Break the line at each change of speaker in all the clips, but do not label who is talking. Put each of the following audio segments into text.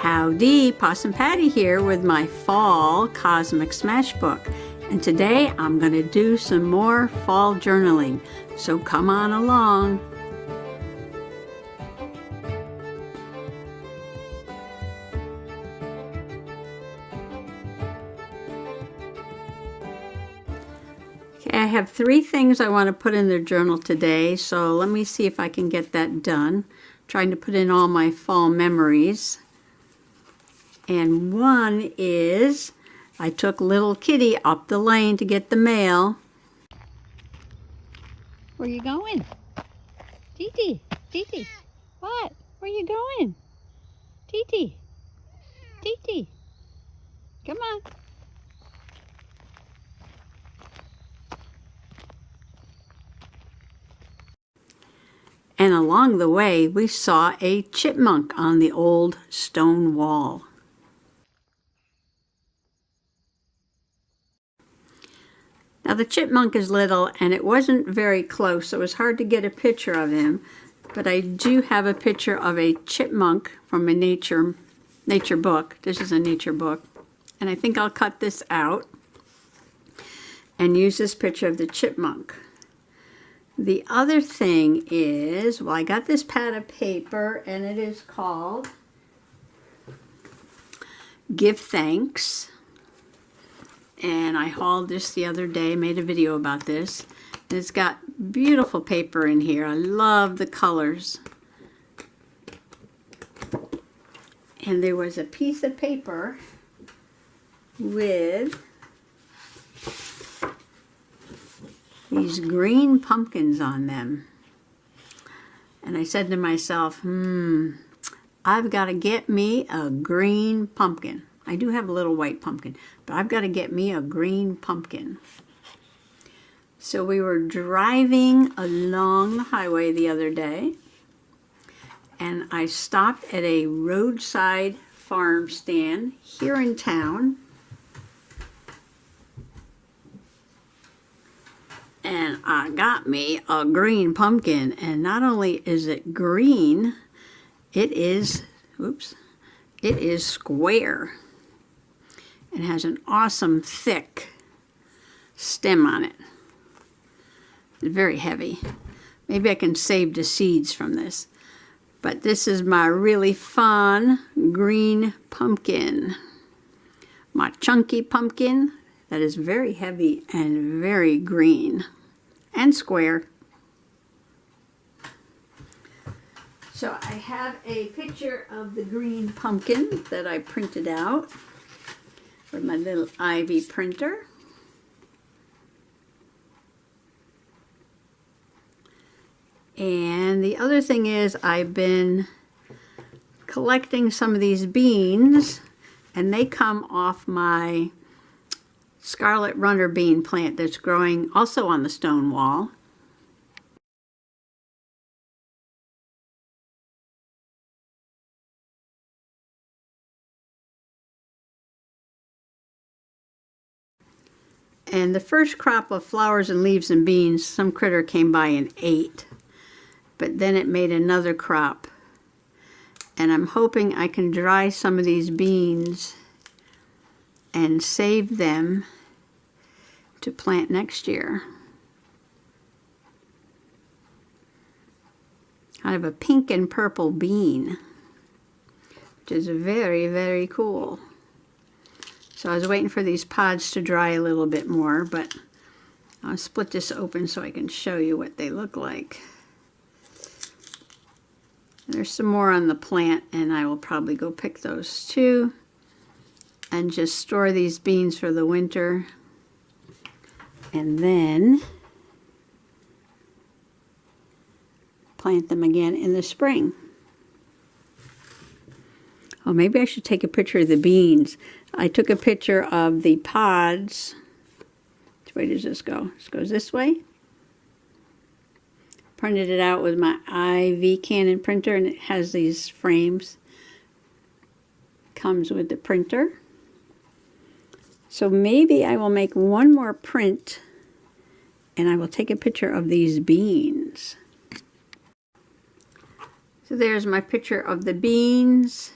Howdy, Possum Patty here with my Fall Cosmic Smash book. And today I'm going to do some more fall journaling, so come on along. Okay, I have 3 things I want to put in the journal today, so let me see if I can get that done. I'm trying to put in all my fall memories. And one is, I took little Kitty up the lane to get the mail. Where you going? Titi, Titi, what? Where you going? Titi, Titi, come on. And along the way, we saw a chipmunk on the old stone wall. Now the chipmunk is little and it wasn't very close, so it was hard to get a picture of him, but I do have a picture of a chipmunk from a nature book. This is a nature book, and I think I'll cut this out and use this picture of the chipmunk. The other thing is, well, I got this pad of paper and it is called Give Thanks. And I hauled this the other day, made a video about this. And it's got beautiful paper in here. I love the colors. And there was a piece of paper with these green pumpkins on them. And I said to myself, I've got to get me a green pumpkin. I do have a little white pumpkin, but I've got to get me a green pumpkin. So we were driving along the highway the other day, and I stopped at a roadside farm stand here in town. And I got me a green pumpkin, and not only is it green, it is square. It has an awesome thick stem on it. It's very heavy. Maybe I can save the seeds from this. But this is my really fun green pumpkin. My chunky pumpkin that is very heavy and very green and square. So I have a picture of the green pumpkin that I printed out with my little Ivy printer. And the other thing is, I've been collecting some of these beans, and they come off my scarlet runner bean plant that's growing also on the stone wall. And the first crop of flowers and leaves and beans, some critter came by and ate. But then it made another crop. And I'm hoping I can dry some of these beans and save them to plant next year. Kind of a pink and purple bean, which is very, very cool. So I was waiting for these pods to dry a little bit more, but I'll split this open so I can show you what they look like. There's some more on the plant, and I will probably go pick those too and just store these beans for the winter, and then plant them again in the spring. Oh, maybe I should take a picture of the beans. I took a picture of the pods. Which way does this go? This goes this way. Printed it out with my IV Canon printer, and it has these frames. Comes with the printer. So maybe I will make one more print, and I will take a picture of these beans. So there's my picture of the beans.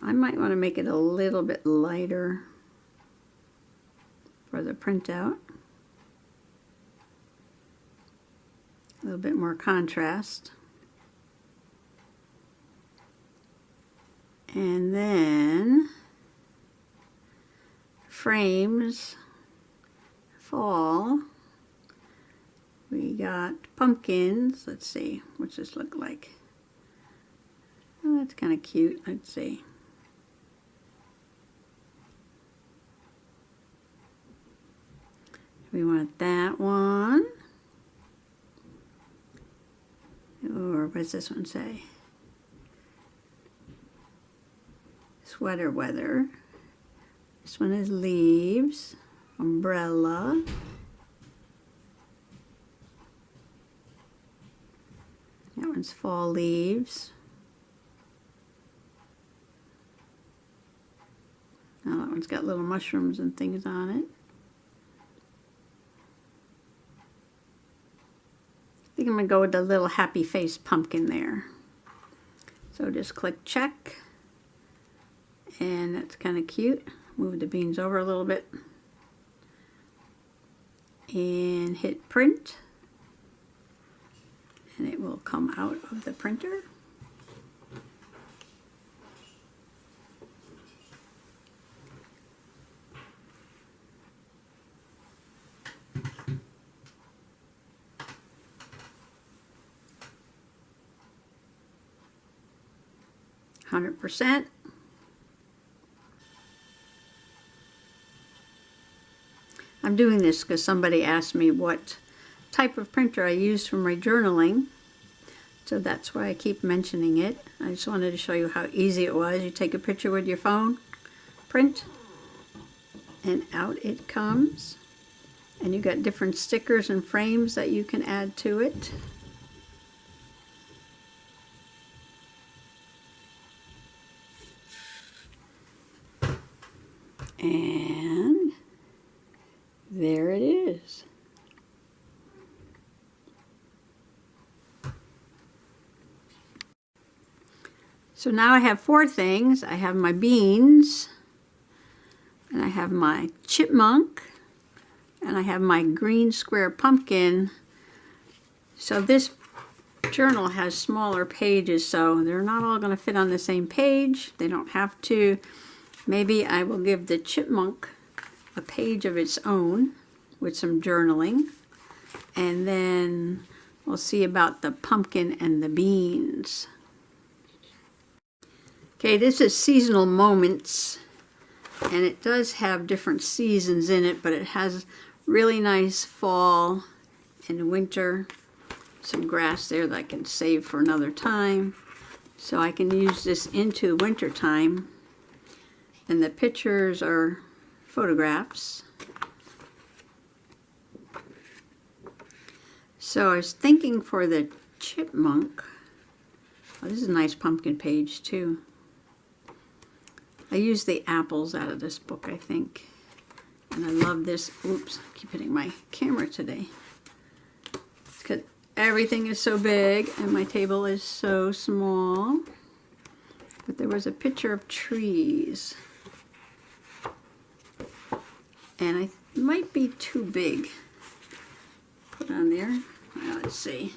I might want to make it a little bit lighter for the printout. A little bit more contrast. And then frames, fall. We got pumpkins. Let's see, what's this look like? Oh, that's kind of cute. Let's see. We want that one. Or what does this one say? Sweater weather. This one is leaves, umbrella. That one's fall leaves. Now that one's got little mushrooms and things on it. I think I'm going to go with the little happy face pumpkin there. So just click check. And that's kind of cute. Move the beans over a little bit. And hit print. And it will come out of the printer. %. I'm doing this because somebody asked me what type of printer I use for my journaling. So that's why I keep mentioning it. I just wanted to show you how easy it was. You take a picture with your phone, print, and out it comes. And you got different stickers and frames that you can add to it. And there it is. So now I have 4 things. I have my beans, and I have my chipmunk, and I have my green square pumpkin. So this journal has smaller pages, so they're not all going to fit on the same page. They don't have to. Maybe I will give the chipmunk a page of its own with some journaling, and then we'll see about the pumpkin and the beans. Okay, this is Seasonal Moments, and it does have different seasons in it, but it has really nice fall and winter. Some grass there that I can save for another time. So I can use this into winter time. And the pictures are photographs. So I was thinking for the chipmunk, oh, this is a nice pumpkin page too. I used the apples out of this book, I think. And I love this. Oops, I keep hitting my camera today. Because everything is so big and my table is so small. But there was a picture of trees. And it might be too big. Put on there. Well, let's see.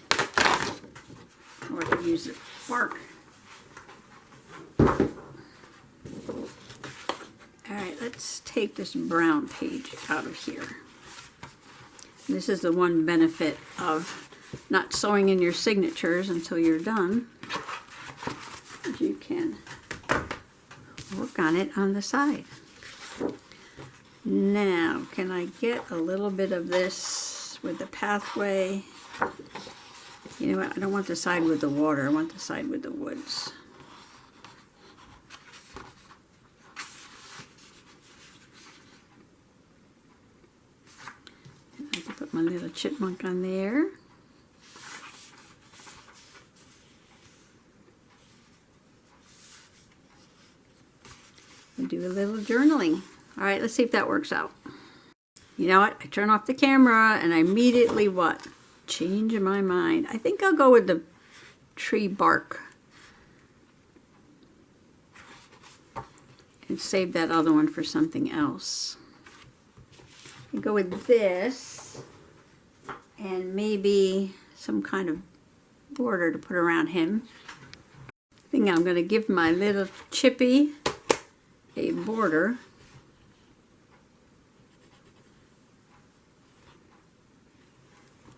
Or I could use the fork. Alright, let's take this brown page out of here. This is the one benefit of not sewing in your signatures until you're done. You can work on it on the side. Now, can I get a little bit of this with the pathway? You know what, I don't want the side with the water, I want the side with the woods. And I can put my little chipmunk on there. And do a little journaling. All right, let's see if that works out. You know what? I turn off the camera and I immediately what? Change my mind. I think I'll go with the tree bark. and save that other one for something else. I go with this and maybe some kind of border to put around him. I think I'm going to give my little Chippy a border.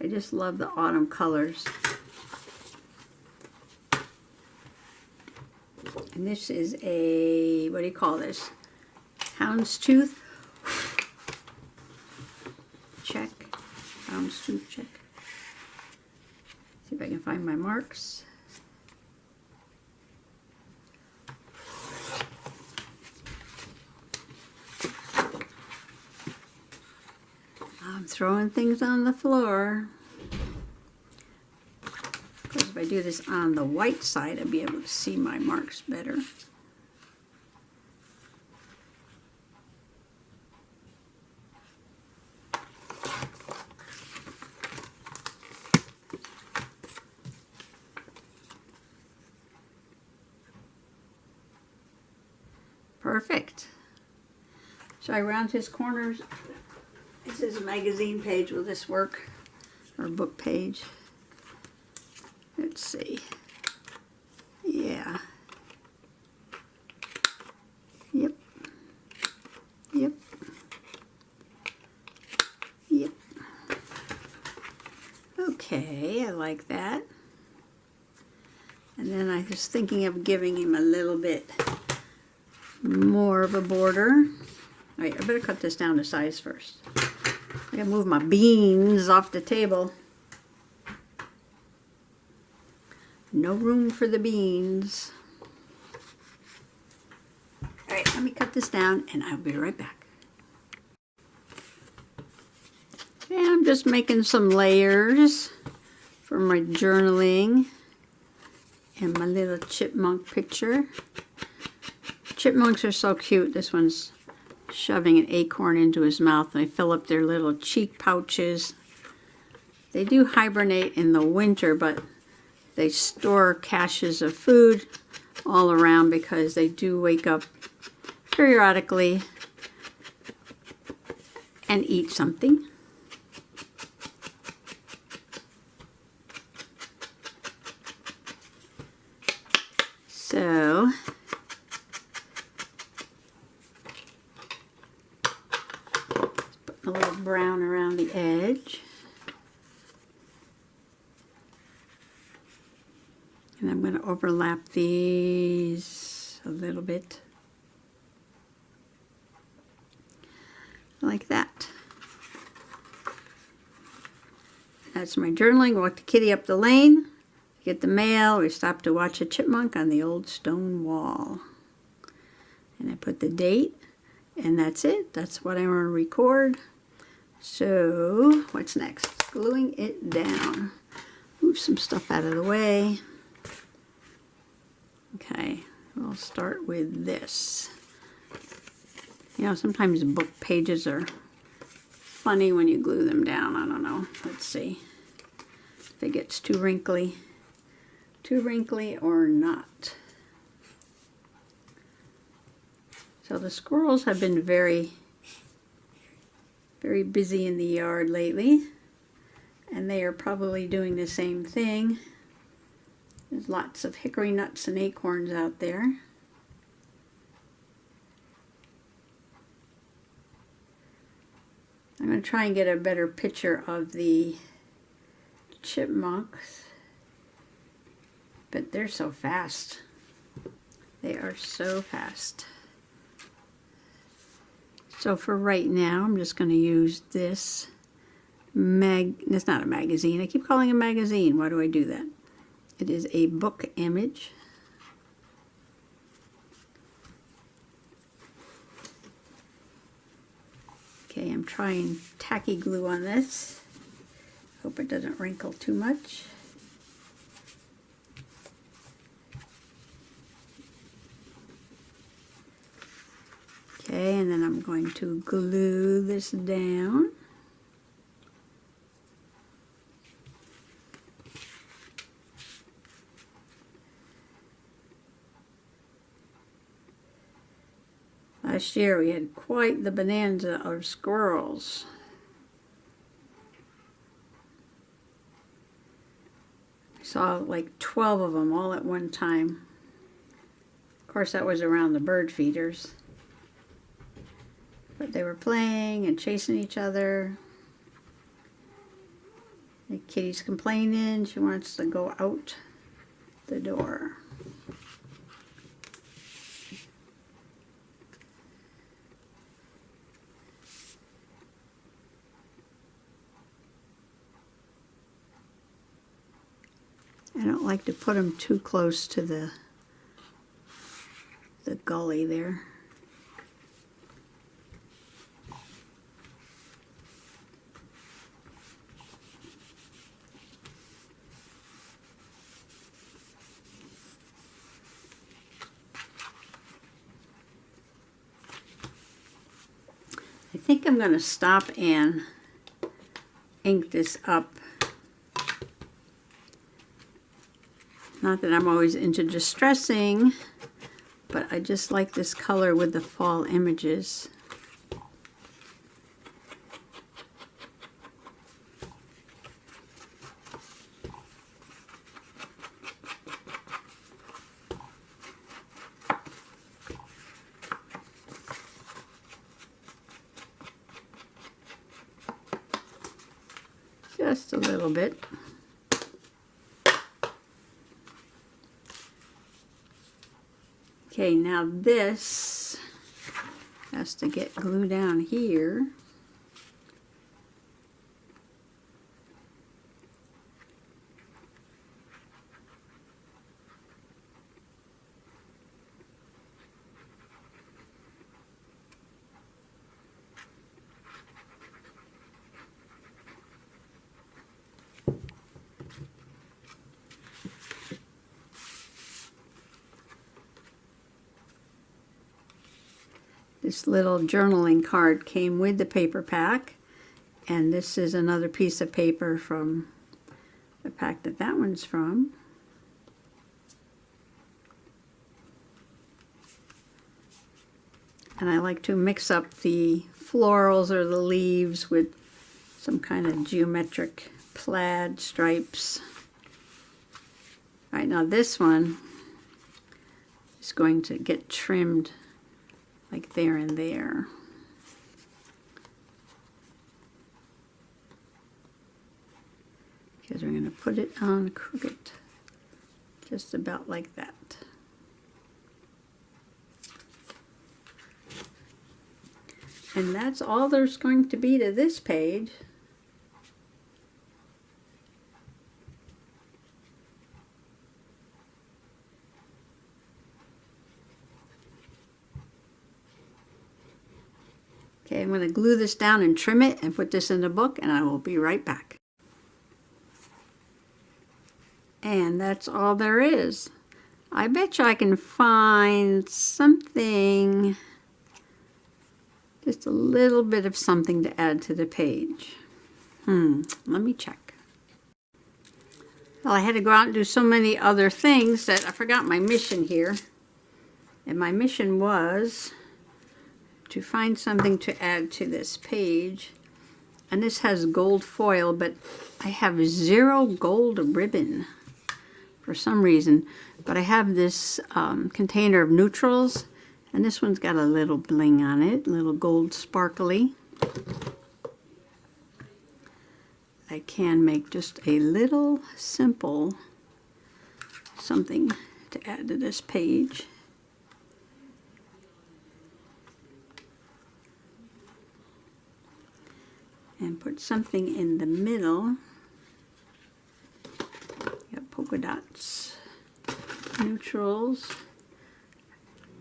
I just love the autumn colors. And this is a, what do you call this? Houndstooth? Check. Houndstooth check. See if I can find my marks. I'm throwing things on the floor. Because if I do this on the white side, I'll be able to see my marks better. Perfect. So I round his corners. This is a magazine page. Will this work? Or book page? Let's see. Yeah. Yep. Yep. Yep. Okay, I like that. And then I was thinking of giving him a little bit more of a border. All right, I better cut this down to size first. I gotta move my beans off the table. No room for the beans. All right, let me cut this down and I'll be right back. Okay, I'm just making some layers for my journaling and my little chipmunk picture. Chipmunks are so cute. This one's shoving an acorn into his mouth, and they fill up their little cheek pouches. They do hibernate in the winter, but they store caches of food all around because they do wake up periodically and eat something. So put a little brown around the edge. And I'm going to overlap these a little bit. Like that. That's my journaling. Walk the kitty up the lane. Get the mail. We stopped to watch a chipmunk on the old stone wall. And I put the date. And that's it. That's what I'm going to record. So, what's next? Gluing it down. Move some stuff out of the way. Okay, we'll start with this. You know, sometimes book pages are funny when you glue them down. I don't know. Let's see if it gets too wrinkly or not. So the squirrels have been very busy in the yard lately, and they are probably doing the same thing. There's lots of hickory nuts and acorns out there. I'm going to try and get a better picture of the chipmunks, but they're so fast. They are so fast. So for right now, I'm just going to use this it's not a magazine. I keep calling it a magazine. Why do I do that? It is a book image. Okay, I'm trying tacky glue on this. Hope it doesn't wrinkle too much. Okay, and then I'm going to glue this down. Last year we had quite the bonanza of squirrels. I saw like 12 of them all at one time. Of course, that was around the bird feeders. But they were playing and chasing each other. The kitty's complaining. She wants to go out the door. I don't like to put them too close to the gully there. I think I'm going to stop and ink this up. Not that I'm always into distressing, but I just like this color with the fall images. Just a little bit. Okay, now this has to get glued down here. This little journaling card came with the paper pack, and this is another piece of paper from the pack that one's from. And I like to mix up the florals or the leaves with some kind of geometric plaid stripes. All right, now this one is going to get trimmed like there and there. Because we're going to put it on crooked, just about like that. And that's all there's going to be to this page. Okay, I'm going to glue this down and trim it and put this in the book, and I will be right back. And that's all there is. I bet you I can find something, just a little bit of something to add to the page. Let me check. Well, I had to go out and do so many other things that I forgot my mission here. And my mission was to find something to add to this page. And this has gold foil, but I have 0 gold ribbon for some reason. But I have this container of neutrals, and this one's got a little bling on it, a little gold sparkly. I can make just a little simple something to add to this page. And put something in the middle. Got polka dots, neutrals.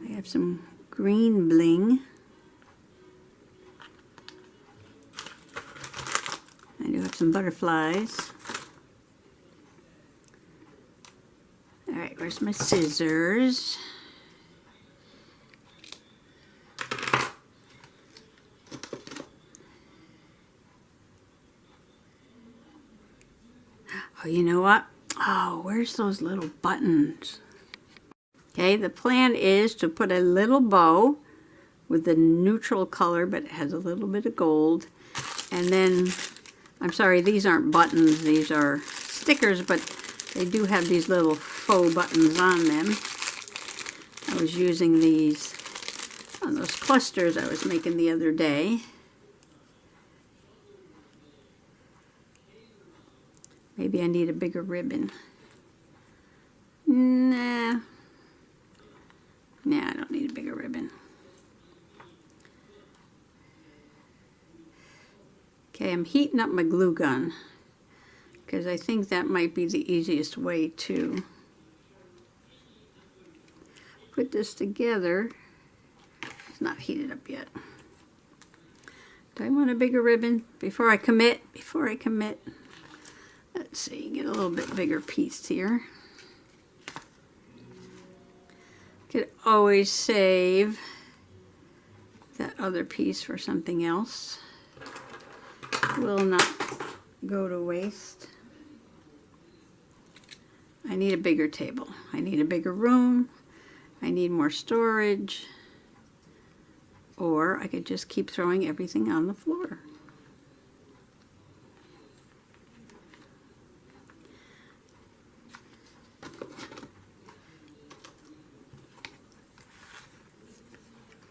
I have some green bling. I do have some butterflies. All right, where's my scissors? Oh, you know what? Oh, where's those little buttons? Okay, the plan is to put a little bow with the neutral color, but it has a little bit of gold. And then, I'm sorry, these aren't buttons, these are stickers, but they do have these little faux buttons on them. I was using these on those clusters I was making the other day. Maybe I need a bigger ribbon. Nah, I don't need a bigger ribbon. Okay, I'm heating up my glue gun because I think that might be the easiest way to put this together. It's not heated up yet. Do I want a bigger ribbon before I commit? Let's see, get a little bit bigger piece here. Could always save that other piece for something else. Will not go to waste. I need a bigger table. I need a bigger room. I need more storage. Or I could just keep throwing everything on the floor.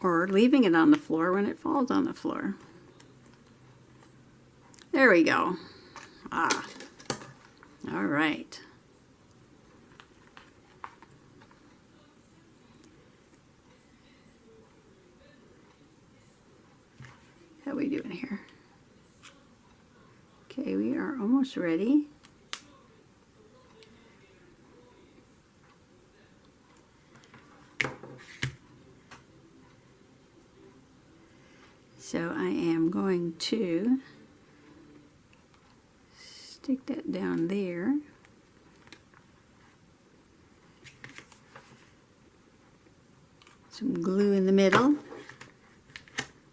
Or leaving it on the floor when it falls on the floor. There we go. Ah, all right. How we doing here? Okay, we are almost ready. So I am going to stick that down there. Some glue in the middle.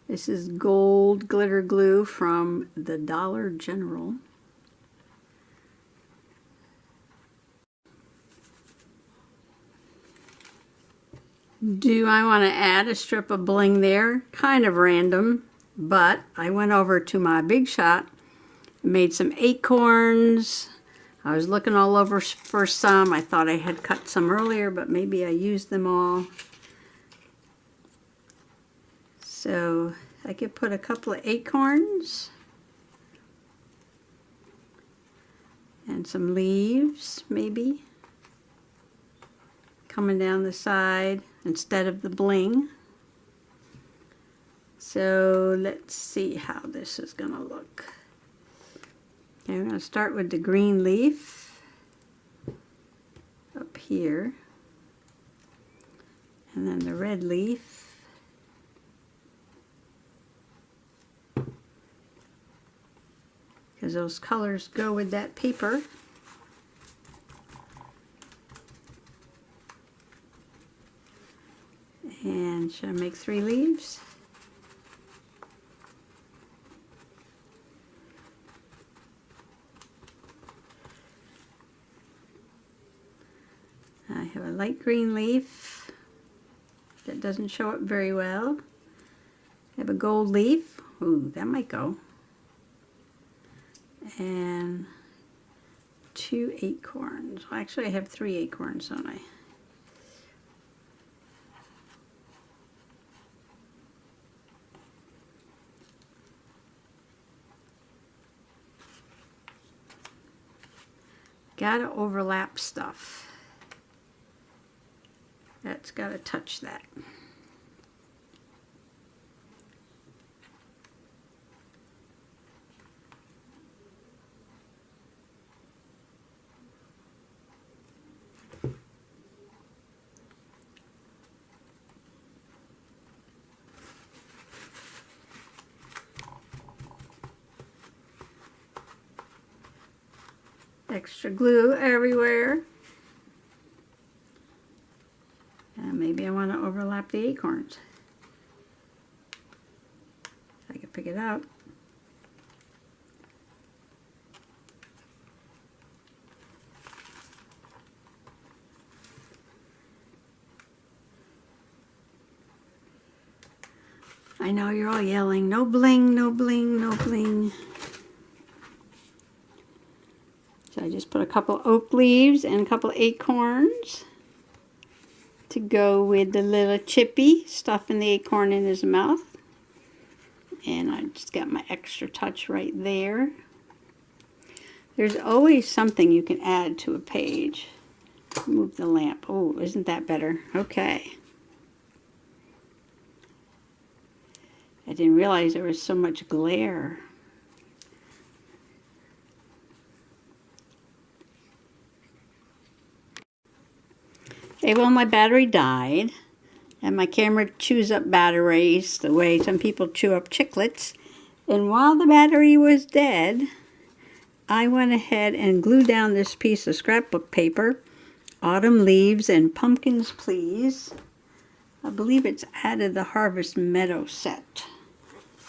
This is gold glitter glue from the Dollar General. Do I want to add a strip of bling there? Kind of random, but I went over to my Big Shot, made some acorns. I was looking all over for some. I thought I had cut some earlier, but maybe I used them all. So I could put a couple of acorns and some leaves, maybe, coming down the side instead of the bling. So let's see how this is going to look. Okay, we're going to start with the green leaf up here, and then the red leaf. Because those colors go with that paper. And should I make 3 leaves? I have a light green leaf that doesn't show up very well. I have a gold leaf. Ooh, that might go. And 2 acorns. Well, actually, I have 3 acorns, don't I? Gotta overlap stuff. That's gotta touch that. Extra glue everywhere. And maybe I want to overlap the acorns. I can pick it out. I know you're all yelling, no bling, no bling, no bling. So I just put a couple oak leaves and a couple acorns to go with the little Chippy, stuffing the acorn in his mouth. And I just got my extra touch right there. There's always something you can add to a page. Move the lamp. Oh, isn't that better? Okay. I didn't realize there was so much glare. Okay, well, my battery died, and my camera chews up batteries the way some people chew up chiclets. And while the battery was dead, I went ahead and glued down this piece of scrapbook paper, Autumn Leaves and Pumpkins Please. I believe it's added the Harvest Meadow set.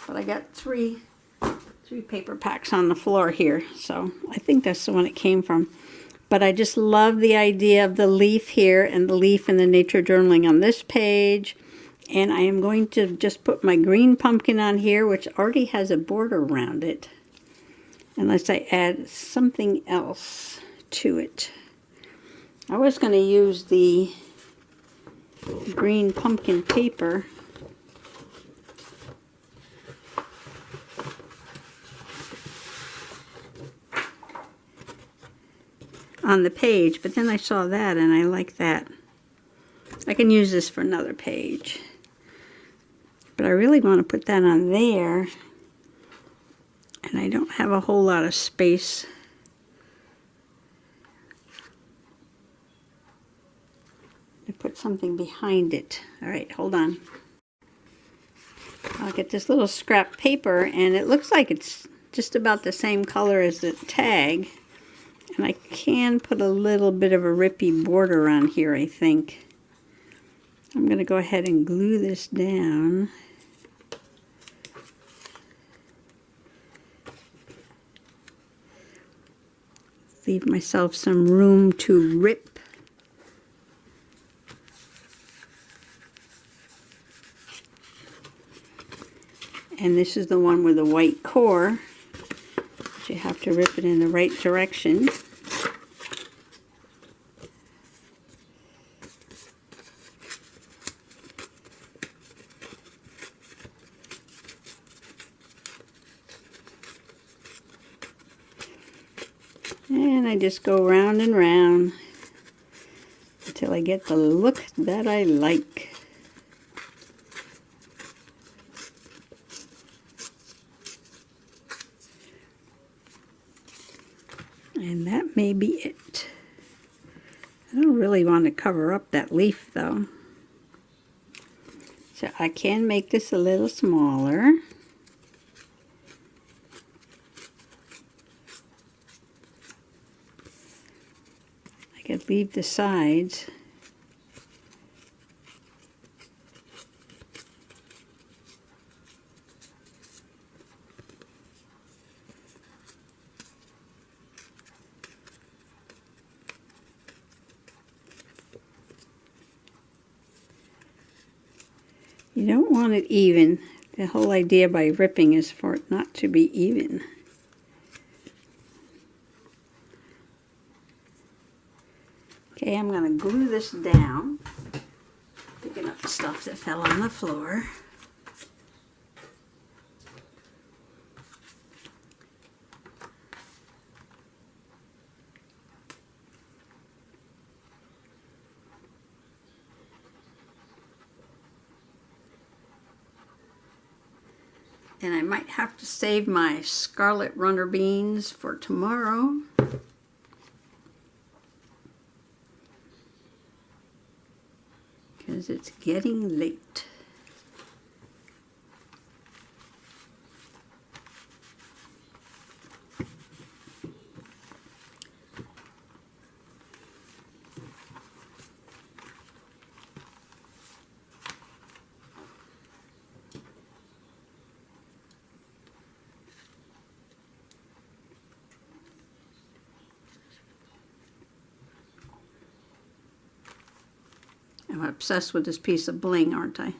But I got three paper packs on the floor here, so I think that's the one it came from. But I just love the idea of the leaf here and the leaf in the nature journaling on this page. And I am going to just put my green pumpkin on here, which already has a border around it, unless I add something else to it. I was going to use the green pumpkin paper on the page, but then I saw that and I like that. I can use this for another page, but I really want to put that on there, and I don't have a whole lot of space. I put something behind it. All right, hold on. I'll get this little scrap paper, and it looks like it's just about the same color as the tag. And I can put a little bit of a rippy border on here, I think. I'm going to go ahead and glue this down. Leave myself some room to rip. And this is the one with the white core. You have to rip it in the right direction. And I just go round and round until I get the look that I like. And that may be it. I don't really want to cover up that leaf though. So I can make this a little smaller. I could leave the sides. You don't want it even. The whole idea by ripping is for it not to be even. Okay, I'm going to glue this down. Picking up the stuff that fell on the floor. And I might have to save my scarlet runner beans for tomorrow. Because it's getting late. I'm obsessed with this piece of bling, aren't I?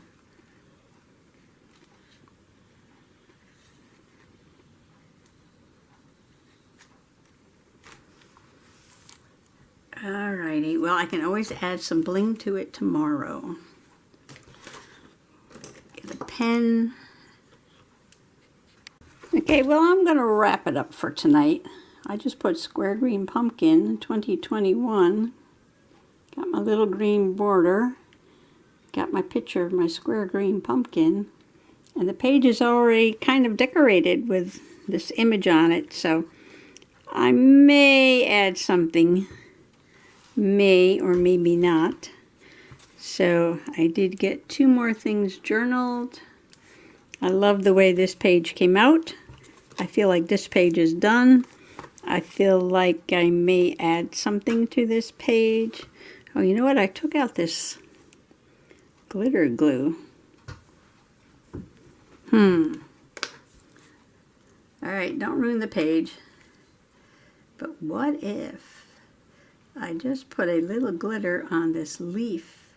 Well, I can always add some bling to it tomorrow. Get a pen. Okay, well, I'm going to wrap it up for tonight. I just put Square Green Pumpkin 2021. Got my little green border. Got my picture of my square green pumpkin. And the page is already kind of decorated with this image on it. So I may add something. May or maybe not. So I did get 2 more things journaled. I love the way this page came out. I feel like this page is done. I feel like I may add something to this page. Oh, you know what? I took out this glitter glue. Alright, don't ruin the page. But what if I just put a little glitter on this leaf?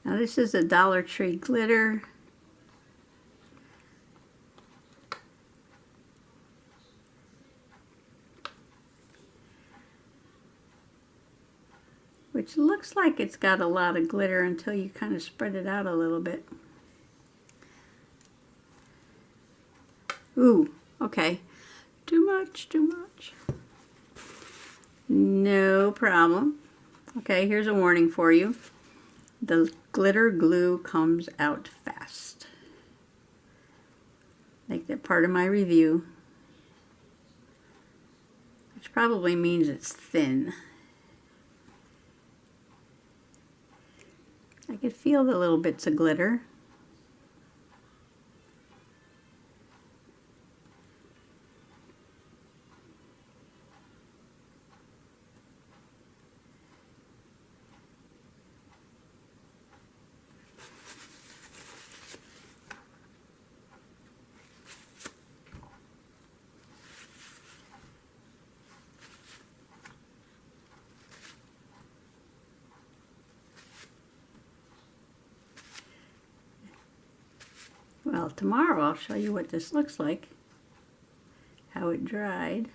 Now this is a Dollar Tree glitter. Which looks like it's got a lot of glitter until you kind of spread it out a little bit. Ooh, okay. Too much, too much. No problem. Okay, here's a warning for you. The glitter glue comes out fast. Make that part of my review. Which probably means it's thin. I could feel the little bits of glitter. Well, tomorrow I'll show you what this looks like, how it dried.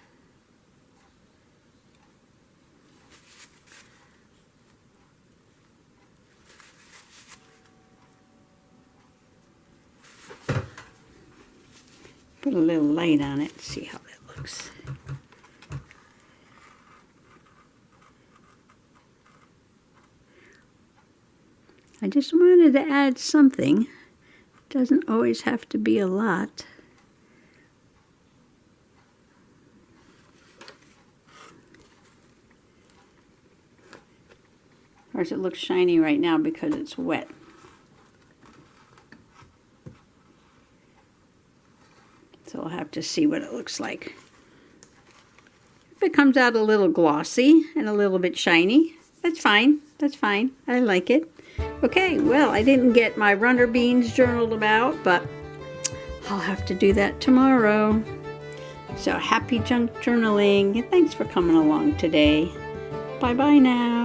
Put a little light on it, see how that looks. I just wanted to add something. Doesn't always have to be a lot. Of course, it looks shiny right now because it's wet. So I'll have to see what it looks like. If it comes out a little glossy and a little bit shiny, that's fine. That's fine. I like it. Okay, well, I didn't get my runner beans journaled about, but I'll have to do that tomorrow. So happy junk journaling, and thanks for coming along today. Bye-bye now.